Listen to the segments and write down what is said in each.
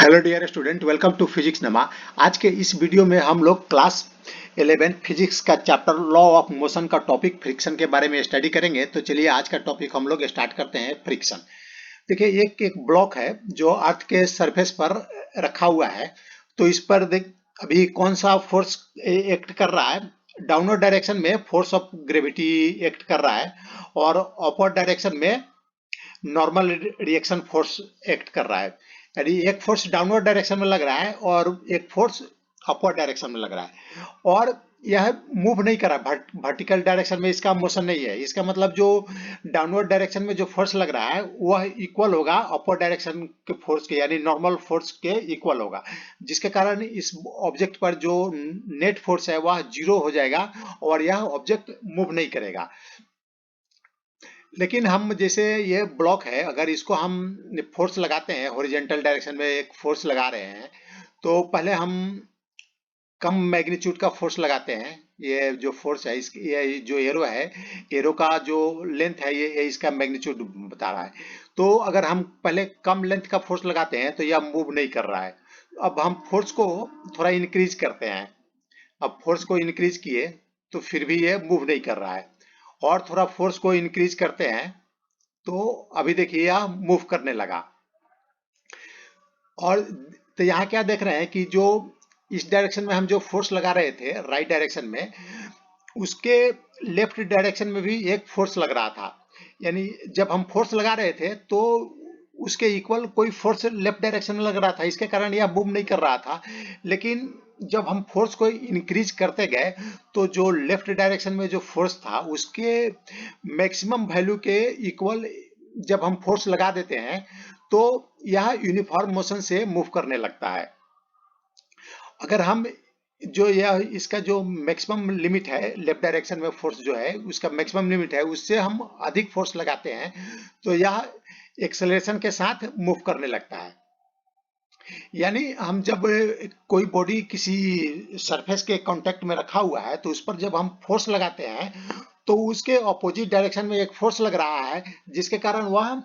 Hello dear student, welcome to physics नमा। आज के इस वीडियो में हम लोग क्लास 11 फिजिक्स का चैप्टर लॉ ऑफ मोशन का टॉपिक फ्रिक्शन के बारे में स्टडी करेंगे। तो चलिए आज का टॉपिक हम लोग स्टार्ट करते हैं। फ्रिक्शन देखिए, एक एक ब्लॉक है जो अर्थ के सरफेस पर रखा हुआ है। तो इस पर देख अभी कौन सा फोर्स एक्ट कर रहा है। डाउनवर्ड डायरेक्शन में फोर्स ऑफ ग्रेविटी एक्ट कर रहा है और अपवर्ड डायरेक्शन में नॉर्मल रिएक्शन फोर्स एक्ट कर रहा है। यानी एक फोर्स डाउनवर्ड डायरेक्शन में लग रहा है और एक फोर्स अपवर्ड डायरेक्शन में लग रहा है, और यह मूव नहीं कर रहा है। वर्टिकल डायरेक्शन में इसका मोशन नहीं है। इसका मतलब जो डाउनवर्ड डायरेक्शन में जो फोर्स लग रहा है वह इक्वल होगा अपवर्ड डायरेक्शन के फोर्स के, यानी नॉर्मल फोर्स के इक्वल होगा, जिसके कारण इस ऑब्जेक्ट पर जो नेट फोर्स है वह जीरो हो जाएगा और यह ऑब्जेक्ट मूव नहीं करेगा। लेकिन हम जैसे ये ब्लॉक है, अगर इसको हम फोर्स लगाते हैं, हॉरिजॉन्टल डायरेक्शन में एक फोर्स लगा रहे हैं, तो पहले हम कम मैग्नीट्यूड का फोर्स लगाते हैं। ये जो फोर्स है, ये जो एरो है, एरो का जो लेंथ है, ये इसका मैग्नीट्यूड बता रहा है। तो अगर हम पहले कम लेंथ का फोर्स लगाते हैं तो यह मूव नहीं कर रहा है। अब हम फोर्स को थोड़ा इंक्रीज करते हैं। अब फोर्स को इंक्रीज किए तो फिर भी ये मूव नहीं कर रहा है, और थोड़ा फोर्स को इंक्रीज करते हैं तो अभी देखिए यह मूव करने लगा। और तो यहाँ क्या देख रहे हैं कि जो इस डायरेक्शन में हम जो फोर्स लगा रहे थे राइट डायरेक्शन में, उसके लेफ्ट डायरेक्शन में भी एक फोर्स लग रहा था। यानी जब हम फोर्स लगा रहे थे तो उसके इक्वल कोई फोर्स लेफ्ट डायरेक्शन में लग रहा था, इसके कारण यह मूव नहीं कर रहा था। लेकिन जब हम फोर्स को इंक्रीज करते गए तो जो लेफ्ट डायरेक्शन में जो फोर्स था उसके मैक्सिमम वैल्यू के इक्वल जब हम फोर्स लगा देते हैं तो यह यूनिफॉर्म मोशन से मूव करने लगता है। अगर हम जो यह इसका जो मैक्सिमम लिमिट है, लेफ्ट डायरेक्शन में फोर्स जो है उसका मैक्सिमम लिमिट है, उससे हम अधिक फोर्स लगाते हैं तो यह एक्सेलरेशन के साथ मूव करने लगता है। यानी हम जब कोई बॉडी किसी सरफेस के कांटेक्ट में रखा हुआ है तो उस पर जब हम फोर्स लगाते हैं तो उसके ऑपोजिट डायरेक्शन में एक फोर्स लग रहा है, जिसके कारण वह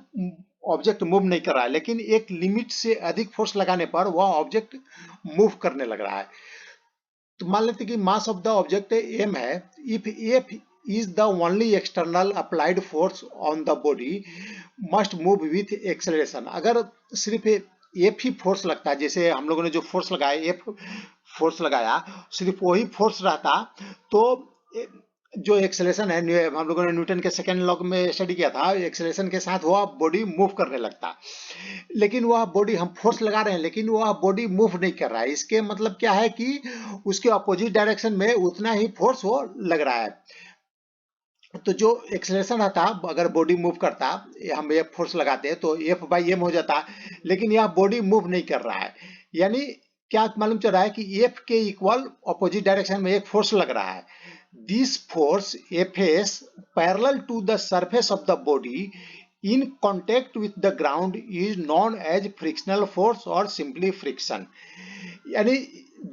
ऑब्जेक्ट मूव नहीं कर रहा है। लेकिन एक लिमिट से अधिक फोर्स लगाने पर वह ऑब्जेक्ट मूव करने लग रहा है। तो मान लेते कि mass of the object M है। If F is the only external applied force on the body must move with acceleration. अगर सिर्फ एफ ही फोर्स लगता है, जैसे हम लोगों ने जो फोर्स लगाया, एफ फोर्स लगाया, सिर्फ वही फोर्स रहता तो जो एक्सेलरेशन है, हम लोगों ने न्यूटन के सेकेंड लॉ में स्टडी किया था, एक्सेलरेशन के साथ वह बॉडी मूव करने लगता। लेकिन वह बॉडी हम फोर्स लगा रहे हैं लेकिन वह बॉडी मूव नहीं कर रहा है। इसके मतलब क्या है कि उसके अपोजिट डायरेक्शन में उतना ही फोर्स वो लग रहा है। तो जो एक्सेलरेशन रहता, अगर बॉडी मूव करता, हम एफ फोर्स लगाते हैं तो एफ बाई एम हो जाता, लेकिन यह बॉडी मूव नहीं कर रहा है। यानी क्या मालूम चल रहा है कि एफ के इक्वल अपोजिट डायरेक्शन में एक फोर्स लग रहा है। This force F S parallel to the surface of the body in contact with the ground is known as frictional force और simply friction। यानी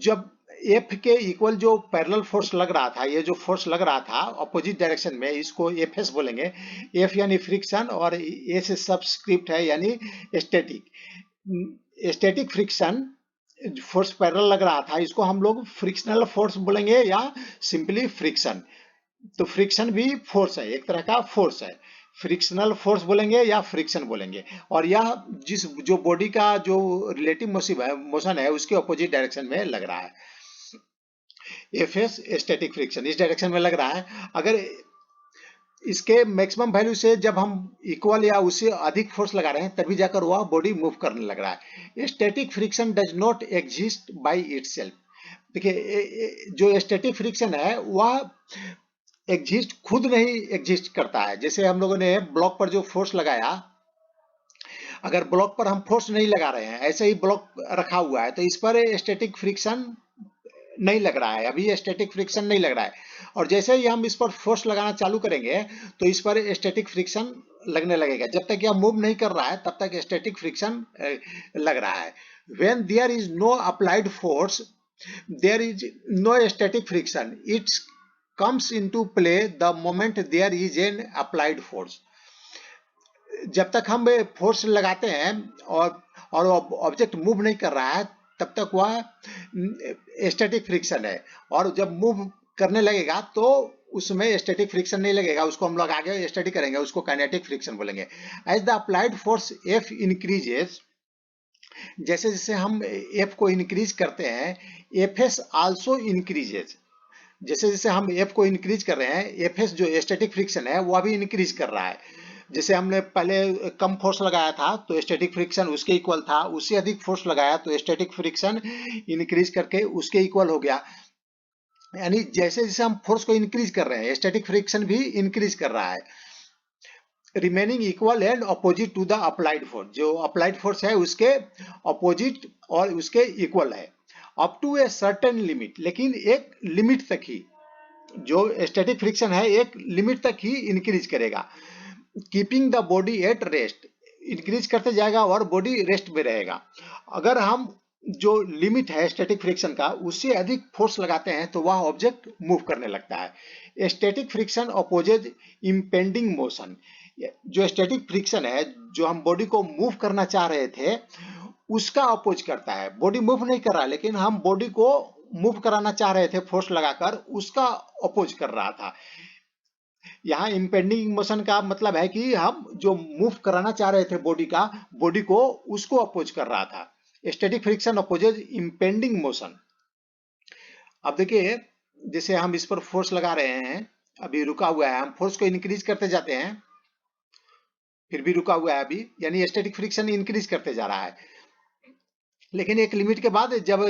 जब F के इक्वल जो पैरेलल फोर्स लग रहा था, ये जो फोर्स लग रहा था अपोजिट डायरेक्शन में, इसको एफ एस बोलेंगे। एफ यानी फ्रिक्शन और एस सबस्क्रिप्ट है यानी static. Static friction force parallel लग रहा था, इसको हम लोग फ्रिक्शनल फोर्स बोलेंगे या सिंपली फ्रिक्शन। तो फ्रिक्शन भी फोर्स है, एक तरह का फोर्स है। फ्रिक्शनल फोर्स बोलेंगे या फ्रिक्शन बोलेंगे। और यह जिस जो बॉडी का जो रिलेटिव मोशन है उसके अपोजिट डायरेक्शन में लग रहा है। एफ एस स्टैटिक फ्रिक्शन इस डायरेक्शन में लग रहा है। अगर इसके मैक्सिमम वैल्यू से जब हम इक्वल या उससे अधिक फोर्स लगा रहे हैं तभी जाकर वह बॉडी मूव करने लग रहा है। Static friction does not exist by itself. देखिए, जो स्टैटिक फ्रिक्शन है वह एग्जिस्ट खुद नहीं एग्जिस्ट करता है। जैसे हम लोगों ने ब्लॉक पर जो फोर्स लगाया, अगर ब्लॉक पर हम फोर्स नहीं लगा रहे हैं, ऐसे ही ब्लॉक रखा हुआ है, तो इस पर स्टैटिक फ्रिक्शन नहीं लग रहा है, अभी स्टैटिक फ्रिक्शन नहीं लग रहा है। और जैसे ही हम इस पर फोर्स लगाना चालू करेंगे तो इस पर स्टैटिक फ्रिक्शन लगने लगेगा। जब तक यह मूव नहीं कर रहा है तब तक स्टैटिक फ्रिक्शन लग रहा है। When there is no applied force there is no static friction, it's comes into play the moment there is an applied force। जब तक हम फोर्स लगाते हैं और और ऑब्जेक्ट मूव नहीं कर रहा है तब तक वह स्टैटिक फ्रिक्शन है, और जब मूव करने लगेगा तो उसमें स्टैटिक फ्रिक्शन नहीं लगेगा, उसको हम लोग आगे स्टडी करेंगे, उसको काइनेटिक फ्रिक्शन बोलेंगे। As the applied force F increases, जैसे जैसे हम एफ को इंक्रीज करते हैं एफ एस आल्सो इंक्रीजेज, जैसे जैसे हम एफ को इंक्रीज कर रहे हैं एफ एस जो स्टैटिक फ्रिक्शन है वो अभी इंक्रीज कर रहा है। जैसे हमने पहले कम फोर्स लगाया था तो स्टैटिक फ्रिक्शन उसके इक्वल था, उससे अधिक फोर्स लगाया तो स्टैटिक फ्रिक्शन इंक्रीज करके उसके इक्वल हो गया। यानी जैसे जैसे हम फोर्स को इंक्रीज कर रहे हैं स्टैटिक फ्रिक्शन भी इंक्रीज कर रहा है, remaining equal and opposite to the applied force, जो अप्लाइड फोर्स है उसके अपोजिट और उसके इक्वल है, up to a certain limit, लेकिन एक लिमिट तक ही, जो स्टैटिक फ्रिक्शन है एक लिमिट तक ही इंक्रीज करेगा। Keeping the body at rest, increase करते जाएगा और बॉडी रेस्ट में रहेगा। अगर हम जो लिमिट है स्टैटिक फ्रिक्शन का उससे अधिक फोर्स लगाते हैं तो वह ऑब्जेक्ट मूव करने लगता है। Static friction opposes impending motion, जो स्टैटिक फ्रिक्शन है जो हम बॉडी को मूव करना चाह रहे थे उसका अपोज करता है। बॉडी मूव नहीं कर रहा लेकिन हम बॉडी को मूव कराना चाह रहे थे फोर्स लगाकर, उसका अपोज कर रहा था। यहाँ इम्पेंडिंग मोशन का मतलब है कि हम जो मूव कराना चाह रहे थे बॉडी को उसको अपोज कर रहा था। Static friction opposes impending motion. अब देखिए जैसे हम इस पर फोर्स लगा रहे हैं, अभी रुका हुआ है, हम फोर्स को इंक्रीज करते जाते हैं फिर भी रुका हुआ है अभी, यानी स्टैटिक फ्रिक्शन इंक्रीज करते जा रहा है। लेकिन एक लिमिट के बाद जब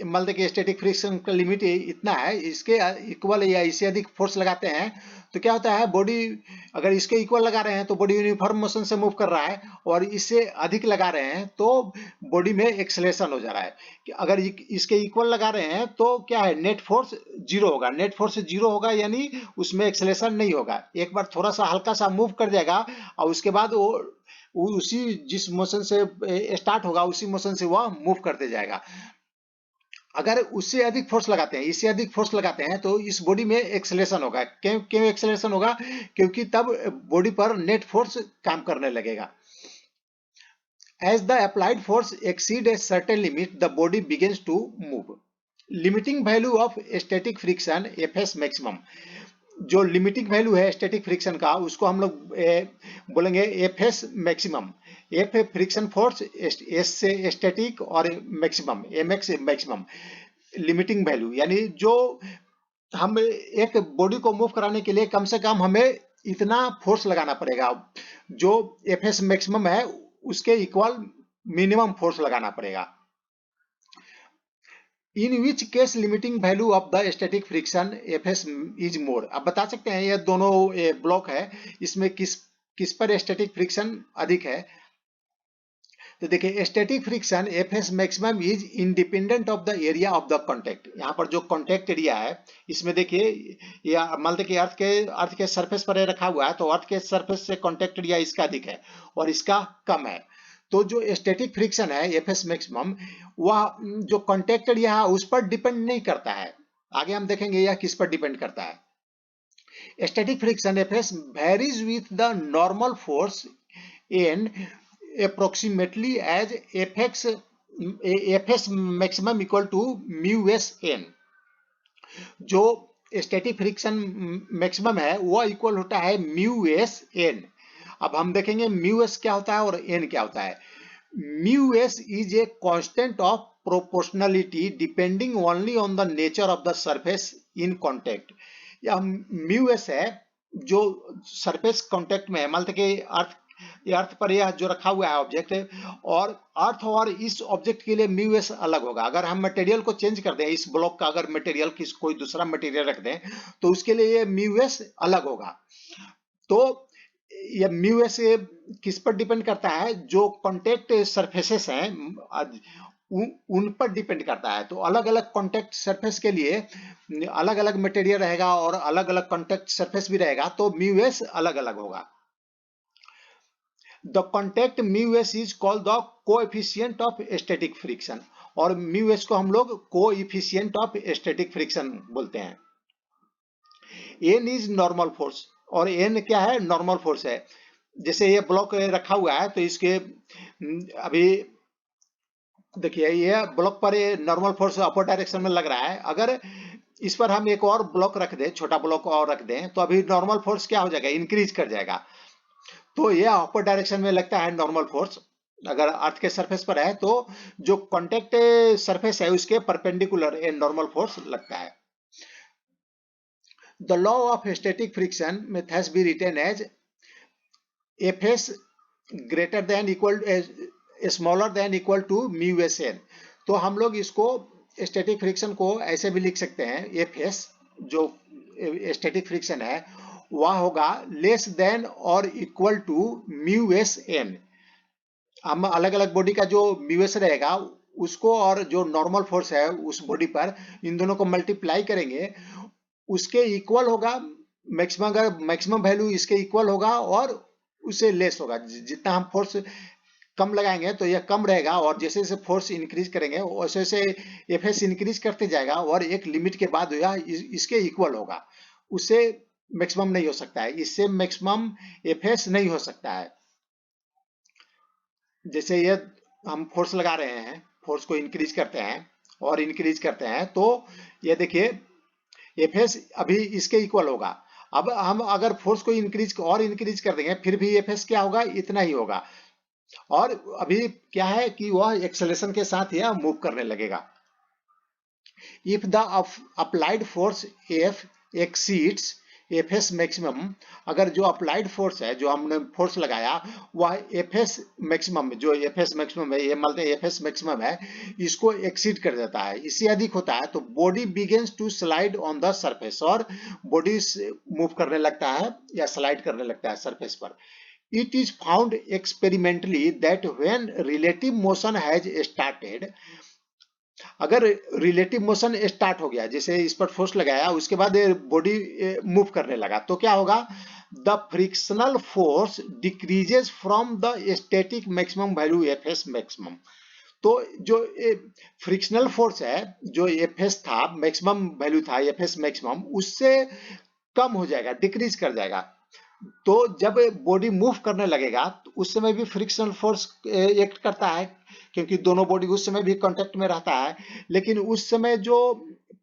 मान लें कि स्टैटिक फ्रिक्शन का लिमिट इतना है, इसके इक्वल या इससे अधिक फोर्स लगाते हैं तो क्या होता है, बॉडी अगर इसके इक्वल लगा रहे हैं तो बॉडी यूनिफॉर्म मोशन से मूव कर रहा है, और इससे अधिक लगा रहे हैं तो बॉडी में एक्सेलरेशन हो जा रहा है। कि अगर इसके इक्वल लगा रहे हैं तो क्या है, नेट फोर्स जीरो होगा, नेट फोर्स जीरो होगा यानी उसमें एक्सेलरेशन नहीं होगा। एक बार थोड़ा सा हल्का सा मूव कर जाएगा और उसके बाद वो उसी जिस मोशन से स्टार्ट होगा उसी मोशन से वह मूव करते जाएगा। अगर उससे अधिक फोर्स लगाते हैं, इससे अधिक फोर्स लगाते हैं तो इस बॉडी में एक्सेलरेशन होगा। क्यों क्यों एक्सेलरेशन होगा, क्योंकि तब बॉडी पर नेट फोर्स काम करने लगेगा। As the applied force exceed a certain limit, the body begins to move. Limiting value of static friction Fs maximum, जो लिमिटिंग वैल्यू है स्टैटिक फ्रिक्शन का उसको हम लोग बोलेंगे F S maximum. F friction force, S से static और maximum M X maximum, limiting value यानी जो हम एक बॉडी को मूव कराने के लिए कम से कम हमें इतना फोर्स लगाना पड़ेगा, जो एफ एस मैक्सिमम है उसके इक्वल मिनिमम फोर्स लगाना पड़ेगा। In which case limiting value of the static friction F S is more. अब बता सकते हैं ये दोनों ब्लॉक है, इसमें किस पर स्टैटिक फ्रिक्शन अधिक है। तो देखिए static friction F S maximum is independent of the area of the contact. यहाँ पर जो कॉन्टेक्ट एरिया है इसमें देखिए, या मान लीजिए कि अर्थ के सरफेस पर रखा हुआ है तो अर्थ के सरफेस से कॉन्टेक्ट एरिया इसका अधिक है और इसका कम है। तो जो स्टैटिक फ्रिक्शन है एफ एस मैक्सिमम, वह जो कॉन्टेक्ट एरिया है उस पर डिपेंड नहीं करता है। आगे हम देखेंगे यह किस पर डिपेंड करता है। Static friction F S varies with the normal force and approximately as fs maximum equal to mu s n। जो स्टैटिक फ्रिक्शन मैक्सिमम है वो इक्वल होता है म्यू एस एन। अब हम देखेंगे म्यू एस क्या होता है और एन क्या होता है। Mu S is a constant of proportionality depending only on the nature of the surface in contact. या म्यू एस है जो सरफेस कॉन्टेक्ट में है, मान लीजिए कि अर्थ पर यह जो रखा हुआ है ऑब्जेक्ट, और अर्थ और इस ऑब्जेक्ट के लिए म्यू एस अलग होगा। अगर हम मटेरियल को चेंज कर दें, इस ब्लॉक का अगर मटेरियल कोई दूसरा मटेरियल रख दें तो उसके लिए ये म्यू एस अलग होगा। तो ये म्यू एस किस पर डिपेंड करता है, जो कॉन्टेक्ट सरफेसेस हैं उन पर डिपेंड करता है। तो अलग अलग कॉन्टेक्ट सरफेस के लिए अलग अलग मटेरियल रहेगा और अलग अलग कॉन्टेक्ट सरफेस भी रहेगा, तो म्यू एस अलग अलग होगा। The contact mu s is called the coefficient of static friction, और mu s को हम लोग coefficient of static friction बोलते हैं। n is normal force, और n क्या है, नॉर्मल फोर्स है। जैसे ये ब्लॉक रखा हुआ है तो इसके अभी देखिए ये ब्लॉक पर ये नॉर्मल फोर्स अपर डायरेक्शन में लग रहा है। अगर इस पर हम एक और ब्लॉक रख दें, छोटा ब्लॉक और रख दें, तो अभी नॉर्मल फोर्स क्या हो जाएगा, इंक्रीज कर जाएगा। तो ये अपर डायरेक्शन में लगता है नॉर्मल फोर्स। अगर अर्थ के सरफेस पर है तो जो कॉन्टेक्ट सरफेस है उसके परपेंडिकुलर ये नॉर्मल फोर्स लगता है। The law of static friction में has be written as Fs greater than equal smaller than equal to mu S N. तो हम लोग इसको स्टैटिक फ्रिक्शन को ऐसे भी लिख सकते हैं, Fs जो स्टैटिक फ्रिक्शन है वह होगा लेस देन और equal to mu S N. हम अलग अलग बॉडी का जो म्यू एस रहेगा उसको और जो नॉर्मल फोर्स है उस बॉडी पर, इन दोनों को मल्टीप्लाई करेंगे, उसके इक्वल होगा मैक्सिमम। अगर मैक्सिमम वैल्यू इसके इक्वल होगा और उससे लेस होगा, जितना हम फोर्स कम लगाएंगे तो यह कम रहेगा, और जैसे जैसे फोर्स इंक्रीज करेंगे वैसे वैसे एफएस इंक्रीज करते जाएगा, और एक लिमिट के बाद यह इसके इक्वल होगा, उससे मैक्सिमम नहीं हो सकता है, इससे मैक्सिमम एफएस नहीं हो सकता है। जैसे ये हम फोर्स लगा रहे हैं, फोर्स को इंक्रीज करते हैं और इंक्रीज करते हैं, तो ये देखिए एफएस अभी इसके इक्वल होगा। अब हम अगर फोर्स को इंक्रीज कर देंगे फिर भी एफएस क्या होगा, इतना ही होगा। और अभी क्या है कि वह एक्सेलरेशन के साथ यह मूव करने लगेगा। If the applied force F exceeds FS maximum, अगर जो अप्लाइड फोर्स है, जो हमने फोर्स लगाया वह एफएस मैक्सिमम, जो एफएस मैक्सिमम है, ये मानते हैं एफएस मैक्सिमम है, इसको एक्सीड कर देता है, इससे अधिक होता है, तो body begins to slide on the surface, और बॉडी मूव करने लगता है या स्लाइड करने लगता है सरफेस पर। It is found experimentally that when relative motion has started, अगर रिलेटिव मोशन स्टार्ट हो गया, जैसे इस पर फोर्स लगाया उसके बाद बॉडी मूव करने लगा, तो क्या होगा, the frictional force decreases from the static maximum value FS maximum. तो जो फ्रिक्शनल फोर्स है, जो एफएस था मैक्सिमम वैल्यू था एफएस मैक्सिमम, उससे कम हो जाएगा, डिक्रीज कर जाएगा। तो जब बॉडी मूव करने लगेगा तो उस समय भी फ्रिक्शनल फोर्स एक्ट करता है, क्योंकि दोनों बॉडी उस समय भी कांटेक्ट में रहता है, लेकिन उस समय जो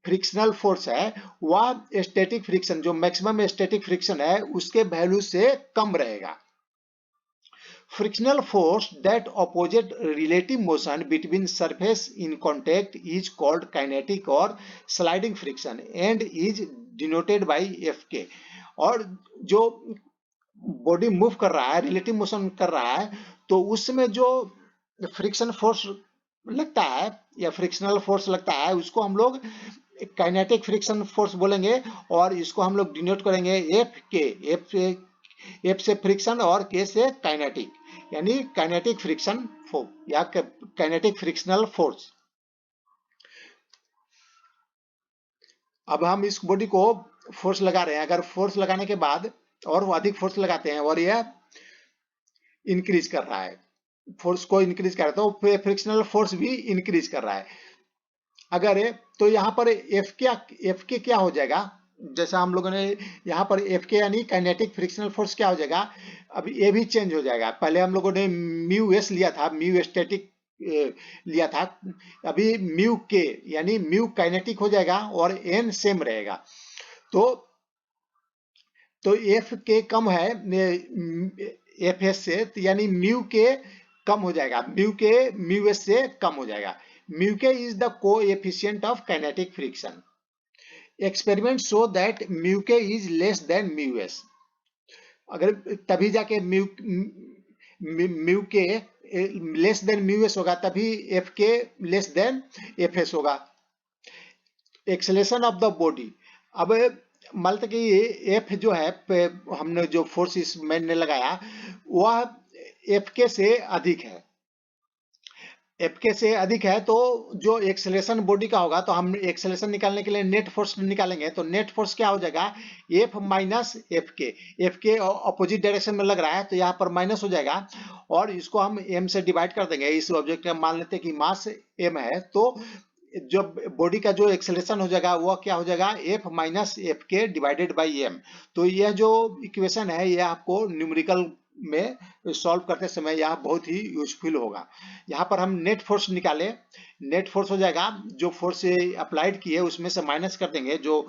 फ्रिक्शनल फोर्स है वह स्टैटिक फ्रिक्शन, जो मैक्सिमम स्टैटिक फ्रिक्शन है उसके वैल्यू से कम रहेगा। Frictional force that opposite relative motion between surface in contact is called kinetic or sliding friction and is denoted by Fk। और जो बॉडी मूव कर रहा है, रिलेटिव मोशन कर रहा है, तो उसमें जो फ्रिक्शन फोर्स लगता है या फ्रिक्शनल फोर्स लगता है उसको हम लोग काइनेटिक फ्रिक्शन फोर्स बोलेंगे, और इसको हम लोग डिनोट करेंगे एफ के। एफ से फ्रिक्शन और के से काइनेटिक, यानी काइनेटिक फ्रिक्शन फोर्स या काइनेटिक फ्रिक्शनल फोर्स। अब हम इस बॉडी को फोर्स लगा रहे हैं, अगर फोर्स लगाने के बाद और वो अधिक फोर्स लगाते हैं और यह इंक्रीज कर रहा है, फोर्स को इंक्रीज कर रहा है, तो फ्रिक्शनल फोर्स भी इंक्रीज कर रहा है। अगर तो यहाँ पर एफ के क्या हो जाएगा, जैसा हम लोगों ने यहाँ पर एफ के यानी काइनेटिक फ्रिक्शनल फोर्स क्या हो जाएगा, अब ये भी चेंज हो जाएगा। पहले हम लोगों ने म्यू एस लिया था, म्यू स्टैटिक लिया था, अभी म्यू के यानी म्यू काइनेटिक हो जाएगा और एन सेम रहेगा। तो एफ के कम है एफ एस से, यानी म्यू के कम हो जाएगा, म्यू के म्यू एस से कम हो जाएगा। Mu K is the coefficient of kinetic friction. Experiment show that mu K is less than mu S. अगर तभी जाके म्यू के लेस देन म्यू एस होगा, तभी एफ के लेस देन एफ एस होगा। एक्सेलरेशन ऑफ द बॉडी, अब मान लेते कि एफ जो है हमने जो फोर्स इस मैन ने लगाया वह एफ के से अधिक है, एफ के से अधिक है, तो जो एक्सेलरेशन बॉडी का होगा, तो हम एक्सेलरेशन निकालने के लिए नेट फोर्स निकालेंगे, तो नेट फोर्स क्या हो जाएगा, एफ माइनस एफ के अपोजिट डायरेक्शन में लग रहा है तो यहाँ पर माइनस हो जाएगा, और इसको हम एम से डिवाइड कर देंगे। इस ऑब्जेक्ट में मान लेते हैं कि मास एम है, तो जो बॉडी का जो एक्सेलरेशन हो जाएगा वह क्या हो जाएगा, एफ माइनस एफ के डिवाइडेड बाई एम। तो यह जो इक्वेशन है यह आपको न्यूमेरिकल में सॉल्व करते समय यह बहुत ही यूजफुल होगा। यहाँ पर हम नेट फोर्स निकाले, नेट फोर्स हो जाएगा जो फोर्स अप्लाइड किए उसमें से माइनस कर देंगे, जो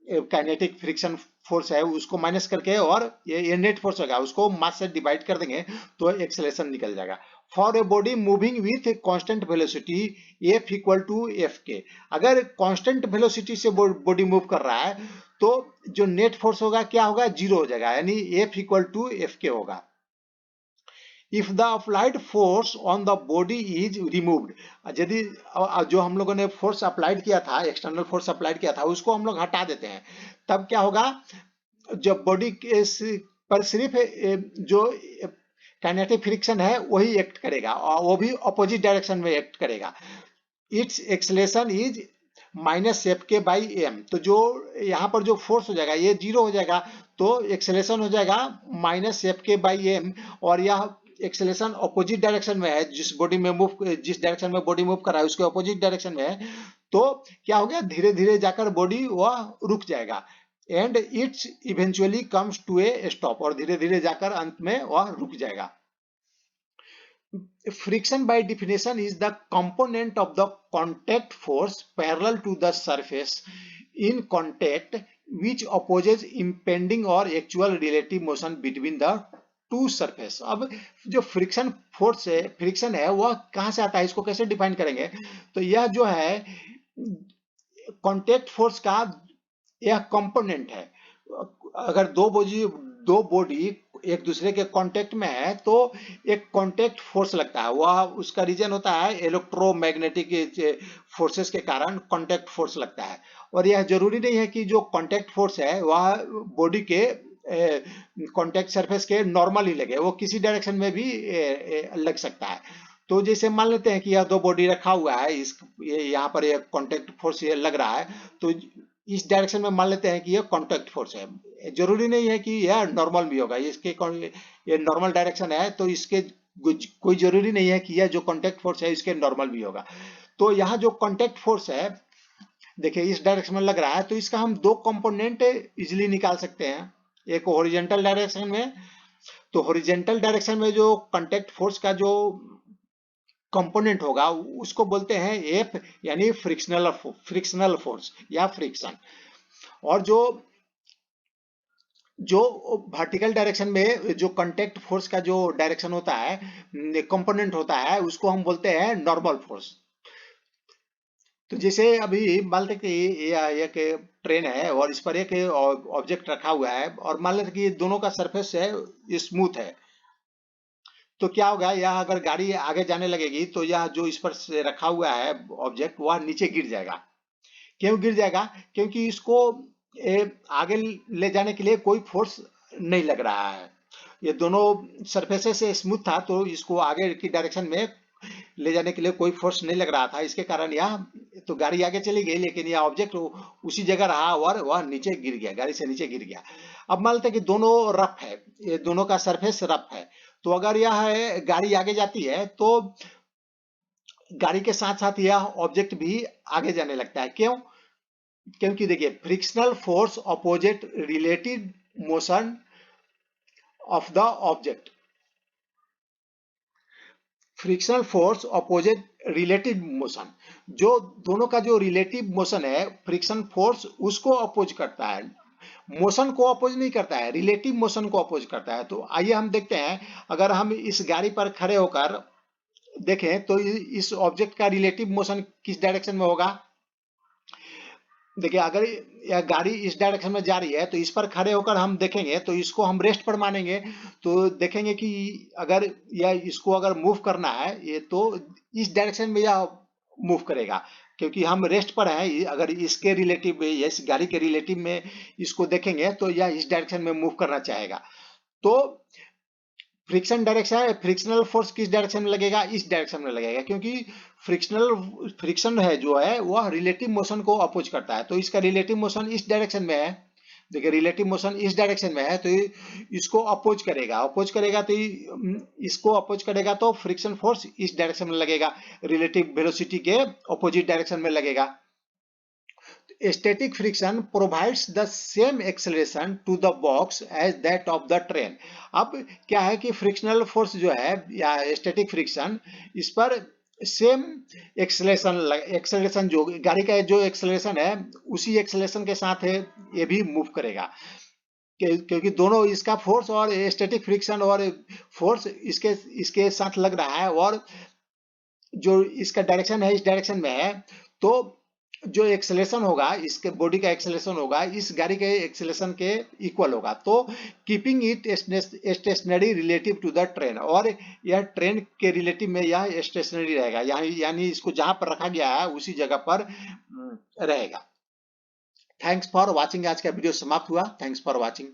काइनेटिक फ्रिक्शन फोर्स है उसको माइनस करके, और ये नेट फोर्स होगा उसको मास से डिवाइड कर देंगे तो एक्सेलरेशन निकल जाएगा। For a body moving with constant velocity F equal to F K, अगर कांस्टेंट वेलोसिटी से बॉडी मूव कर रहा है तो जो नेट फोर्स होगा क्या होगा, जीरो हो जाएगा, यानी F इक्वल टू एफ के होगा। If the applied force on the body is removed, यदि जो हम लोगों ने फोर्स अप्लाइड किया था, एक्सटर्नल फोर्स अप्लाइड किया था, उसको हम लोग हटा देते हैं, तब क्या होगा, जब बॉडी पर सिर्फ जो काइनेटिक फ्रिक्शन है वही एक्ट करेगा, और वो भी अपोजिट डायरेक्शन में एक्ट करेगा। It's acceleration is minus F के बाई एम, तो जो यहाँ पर जो फोर्स हो जाएगा ये जीरो हो जाएगा, तो एक्सेलरेशन हो जाएगा माइनस एफ के बाई एम, और यह एक्सेलरेशन अपोजिट डायरेक्शन में है, जिस डायरेक्शन में बॉडी मूव कर रहा है उसके अपोजिट डायरेक्शन में है, तो क्या हो गया, धीरे धीरे जाकर बॉडी वह रुक जाएगा, and it's eventually comes to a stop, और धीरे धीरे जाकर अंत में वह रुक जाएगा। Friction by definition is the component of the contact force parallel to the surface in contact which opposes impending or actual relative motion between the two surface। अब जो फ्रिक्शन फोर्स है, फ्रिक्शन है, वह कहां से आता है, इसको कैसे डिफाइन करेंगे, तो यह जो है कॉन्टेक्ट फोर्स का यह कंपोनेंट है। अगर दो बॉडी एक दूसरे के कांटेक्ट में है तो एक कांटेक्ट फोर्स लगता है, वह उसका रीजन होता है इलेक्ट्रोमैग्नेटिक फोर्सेस के कारण कांटेक्ट फोर्स लगता है। और यह जरूरी नहीं है कि जो कांटेक्ट फोर्स है वह बॉडी के कांटेक्ट सरफेस के नॉर्मल ही लगे, वो किसी डायरेक्शन में भी लग सकता है। तो जैसे मान लेते हैं कि यह दो बॉडी रखा हुआ है, यहाँ पर यह कांटेक्ट फोर्स ये लग रहा है, तो इस डायरेक्शन में मान लेते हैं कि यह कांटेक्ट फोर्स है, जरूरी नहीं है कि यह नॉर्मल भी होगा, इसके ये नॉर्मल डायरेक्शन है तो इसके कोई जरूरी नहीं है कि यह जो कांटेक्ट फोर्स है इसके नॉर्मल भी होगा। तो यहाँ जो कांटेक्ट फोर्स है देखिए इस डायरेक्शन में लग रहा है, तो इसका हम दो कंपोनेंट इजिली निकाल सकते हैं, एक हॉरिजॉन्टल डायरेक्शन में, तो हॉरिजॉन्टल डायरेक्शन में जो कांटेक्ट फोर्स का जो कंपोनेंट होगा उसको बोलते हैं एफ, यानी फ्रिक्शनल फोर्स या फ्रिक्शन। और जो वर्टिकल डायरेक्शन में जो कांटेक्ट फोर्स का जो डायरेक्शन होता है, कंपोनेंट होता है, उसको हम बोलते हैं नॉर्मल फोर्स। तो जैसे अभी मान लेते कि एक ट्रेन है और इस पर एक ऑब्जेक्ट रखा हुआ है, और मान लेते कि दोनों का सरफेस है स्मूथ है, तो क्या होगा, यह अगर गाड़ी आगे जाने लगेगी तो यह जो इस पर रखा हुआ है ऑब्जेक्ट वह नीचे गिर जाएगा। क्यों गिर जाएगा, क्योंकि इसको आगे ले जाने के लिए कोई फोर्स नहीं लग रहा है, ये दोनों सरफेसेस से स्मूथ था तो इसको आगे की डायरेक्शन में ले जाने के लिए कोई फोर्स नहीं लग रहा था, इसके कारण यह तो गाड़ी आगे चली गई, लेकिन यह ऑब्जेक्ट उसी जगह रहा और वह नीचे गिर गया, गाड़ी से नीचे गिर गया। अब मान लेते हैं कि दोनों रफ है, ये दोनों का सरफेस रफ है, तो अगर यह गाड़ी आगे जाती है तो गाड़ी के साथ साथ यह ऑब्जेक्ट भी आगे जाने लगता है। क्यों, क्योंकि देखिए frictional force opposite relative motion of the object, frictional force opposite relative motion, जो दोनों का जो रिलेटिव मोशन है फ्रिक्शन फोर्स उसको अपोज करता है, मोशन को अपोज नहीं करता है, रिलेटिव मोशन को अपोज करता है। तो आइए हम देखते हैं, अगर हम इस गाड़ी पर खड़े होकर देखें तो इस ऑब्जेक्ट का रिलेटिव मोशन किस डायरेक्शन में होगा। देखिए अगर यह गाड़ी इस डायरेक्शन में जा रही है तो इस पर खड़े होकर हम देखेंगे तो इसको हम रेस्ट पर मानेंगे, तो देखेंगे कि अगर यह इसको अगर मूव करना है ये तो इस डायरेक्शन में यह मूव करेगा, क्योंकि हम रेस्ट पर हैं। अगर इसके रिलेटिव में, इस गाड़ी के रिलेटिव में इसको देखेंगे तो यह इस डायरेक्शन में मूव करना चाहेगा। तो फ्रिक्शनल फोर्स किस डायरेक्शन में लगेगा, इस डायरेक्शन में लगेगा, क्योंकि फ्रिक्शन है जो है वह रिलेटिव मोशन को अपोज करता है, तो इसका रिलेटिव मोशन इस डायरेक्शन में है। देखिए रिलेटिव मोशन इस डायरेक्शन में है तो इसको अपोज करेगा तो इसको अपोज करेगा तो फ्रिक्शन फोर्स इस डायरेक्शन में लगेगा, रिलेटिव वेलोसिटी के अपोजिट डायरेक्शन में लगेगा। static friction provides the same acceleration to the box as that of the train। अब क्या है कि फ्रिक्शनल फोर्स जो है या स्टैटिक फ्रिक्शन, इस पर सेम एक्सेलरेशन जो गाड़ी का जो एक्सेलरेशन है उसी एक्सेलरेशन के साथ है ये भी मूव करेगा, क्योंकि दोनों इसका फोर्स और स्टैटिक फ्रिक्शन और फोर्स इसके इसके साथ लग रहा है, और जो इसका डायरेक्शन है इस डायरेक्शन में है, तो जो एक्सेलरेशन होगा इसके बॉडी का एक्सेलरेशन होगा इस गाड़ी के एक्सेलरेशन के इक्वल होगा, तो keeping it stationary relative to the train, और यह ट्रेन के रिलेटिव में यह स्टेशनरी रहेगा, यानी इसको जहां पर रखा गया है उसी जगह पर रहेगा। Thanks for watching. आज का वीडियो समाप्त हुआ। Thanks for watching.